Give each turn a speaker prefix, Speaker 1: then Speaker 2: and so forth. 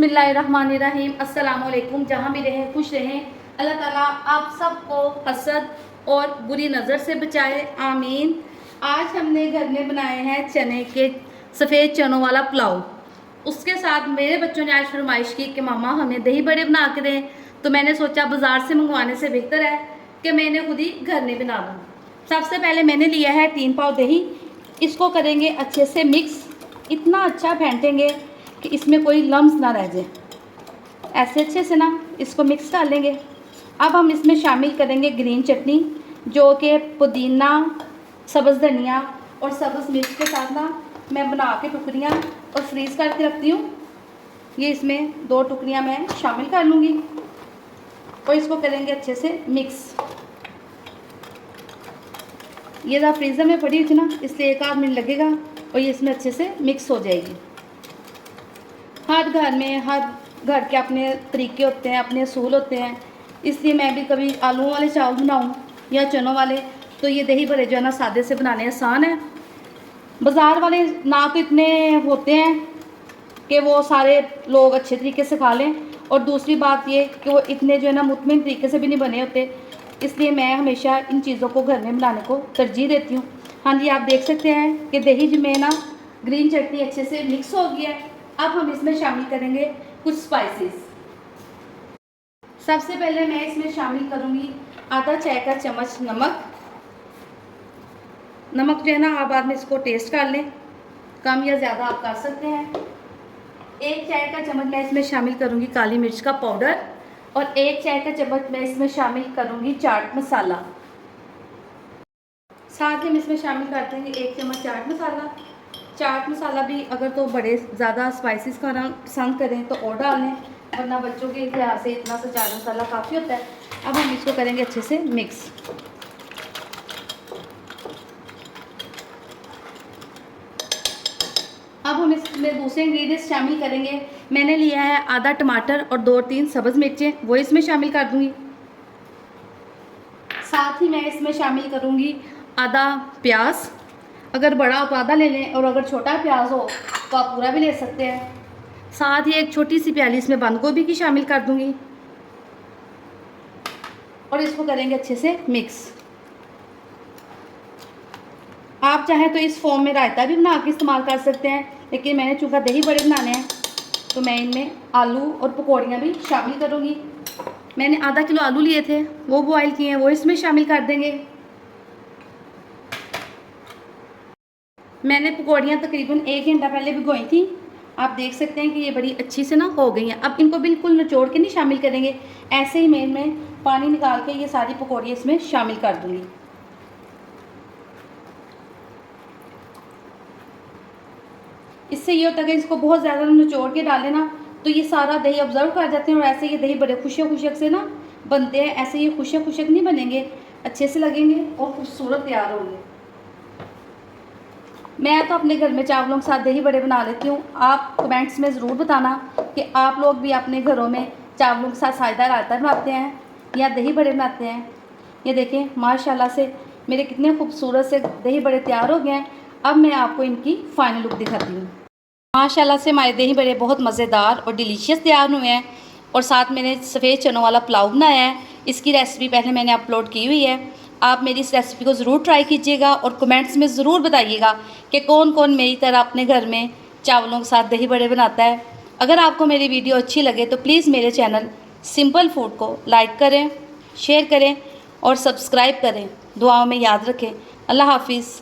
Speaker 1: बिस्मिल्लाहिर्रहमानिर्रहीम। अस्सलाम वालेकुम। जहाँ भी रहें खुश रहें। अल्लाह ताला आप सबको हसद और बुरी नज़र से बचाए, आमीन। आज हमने घर में बनाए हैं चने के सफ़ेद चनों वाला पुलाव। उसके साथ मेरे बच्चों ने आज फरमाइश की कि मामा हमें दही बड़े बना के दें, तो मैंने सोचा बाज़ार से मंगवाने से बेहतर है कि मैंने खुद ही घर में बना दूँ। सबसे पहले मैंने लिया है 3 पाव दही। इसको करेंगे अच्छे से मिक्स, इतना अच्छा फेंटेंगे कि इसमें कोई लम्स ना रह जाए। ऐसे अच्छे से ना इसको मिक्स कर लेंगे। अब हम इसमें शामिल करेंगे ग्रीन चटनी, जो कि पुदीना, सब्ज़ धनिया और सब्ज़ मिर्च के साथ ना मैं बना के टुकड़ियाँ और फ्रीज़ करके रखती हूँ। ये इसमें 2 टुकड़ियाँ मैं शामिल कर लूँगी और इसको करेंगे अच्छे से मिक्स। ये ज़रा फ्रीज़र में पड़ी हुई थी ना, इसलिए 1 आध मिनट लगेगा और ये इसमें अच्छे से मिक्स हो जाएगी। हर घर में हर घर के अपने तरीके होते हैं, अपने असूल होते हैं, इसलिए मैं भी कभी आलूओं वाले चावल बनाऊं या चनों वाले, तो ये दही बड़े जो है ना सादे से बनाने आसान है। बाज़ार वाले ना तो इतने होते हैं कि वो सारे लोग अच्छे तरीके से खा लें, और दूसरी बात ये कि वो इतने जो है ना मुतमिन तरीके से भी नहीं बने होते, इसलिए मैं हमेशा इन चीज़ों को घर में बनाने को तरजीह देती हूँ। हाँ जी, आप देख सकते हैं कि दही में ना ग्रीन चटनी अच्छे से मिक्स हो गया है। अब हम इसमें शामिल करेंगे कुछ स्पाइसेस। सबसे पहले मैं इसमें शामिल करूँगी आधा चाय का चम्मच नमक। नमक जो है ना आप बाद में इसको टेस्ट कर लें, कम या ज़्यादा आप कर सकते हैं। 1 चाय का चम्मच मैं इसमें शामिल करूँगी काली मिर्च का पाउडर, और 1 चाय का चम्मच मैं इसमें शामिल करूँगी चाट मसाला। साथ ही हम इसमें शामिल कर देंगे 1 चम्मच चाट मसाला। चाट मसाला भी अगर तो बड़े ज़्यादा स्पाइसेस खाना पसंद करें तो और डालें, वरना बच्चों के लिहाज से इतना सा चाट मसाला काफ़ी होता है। अब हम इसको करेंगे अच्छे से मिक्स। अब हम इसमें दूसरे इंग्रेडिएंट्स शामिल करेंगे। मैंने लिया है आधा टमाटर और 2-3 सब्ज़ मिर्चें, वो इसमें शामिल कर दूँगी। साथ ही मैं इसमें शामिल करूँगी आधा प्याज। अगर बड़ा हो तो आधा ले लें, और अगर छोटा प्याज हो तो आप पूरा भी ले सकते हैं। साथ ही 1 छोटी सी प्याली इसमें बंद गोभी की शामिल कर दूंगी, और इसको करेंगे अच्छे से मिक्स। आप चाहें तो इस फॉर्म में रायता भी बना के इस्तेमाल कर सकते हैं, लेकिन मैंने चूँकि दही बड़े बनाने हैं तो मैं इनमें आलू और पकौड़ियाँ भी शामिल करूँगी। मैंने आधा किलो आलू लिए थे, वो बॉयल किए हैं, वो इसमें शामिल कर देंगे। मैंने पकौड़ियाँ तकरीबन 1 घंटा पहले भिगोई थी। आप देख सकते हैं कि ये बड़ी अच्छी से ना हो गई हैं। अब इनको बिल्कुल निचोड़ के नहीं शामिल करेंगे, ऐसे ही मैं इनमें पानी निकाल के ये सारी पकौड़ियाँ इसमें शामिल कर दूँगी। इससे ये होता है कि इसको बहुत ज़्यादा निचोड़ के डालें ना तो ये सारा दही ऑब्जर्व कर जाते हैं, और ऐसे ये दही बड़े खुशक खुशक से ना बनते हैं। ऐसे ये खुशक खुशक नहीं बनेंगे, अच्छे से लगेंगे और खूबसूरत तैयार होंगे। मैं तो अपने घर में चावलों के साथ दही बड़े बना लेती हूँ। आप कमेंट्स में ज़रूर बताना कि आप लोग भी अपने घरों में चावलों के साथ साझेदार रायता बनाते हैं या दही बड़े बनाते हैं। ये देखें माशाल्लाह से मेरे कितने खूबसूरत से दही बड़े तैयार हो गए हैं। अब मैं आपको इनकी फ़ाइनल लुक दिखाती हूँ। माशाल्लाह से हमारे दही बड़े बहुत मज़ेदार और डिलीशियस तैयार हुए हैं, और साथ मैंने सफ़ेद चनों वाला पुलाव बनाया है। इसकी रेसिपी पहले मैंने अपलोड की हुई है। आप मेरी इस रेसिपी को ज़रूर ट्राई कीजिएगा और कमेंट्स में ज़रूर बताइएगा कि कौन कौन मेरी तरह अपने घर में चावलों के साथ दही बड़े बनाता है। अगर आपको मेरी वीडियो अच्छी लगे तो प्लीज़ मेरे चैनल सिंपल फूड को लाइक करें, शेयर करें और सब्सक्राइब करें। दुआओं में याद रखें। अल्लाह हाफिज़।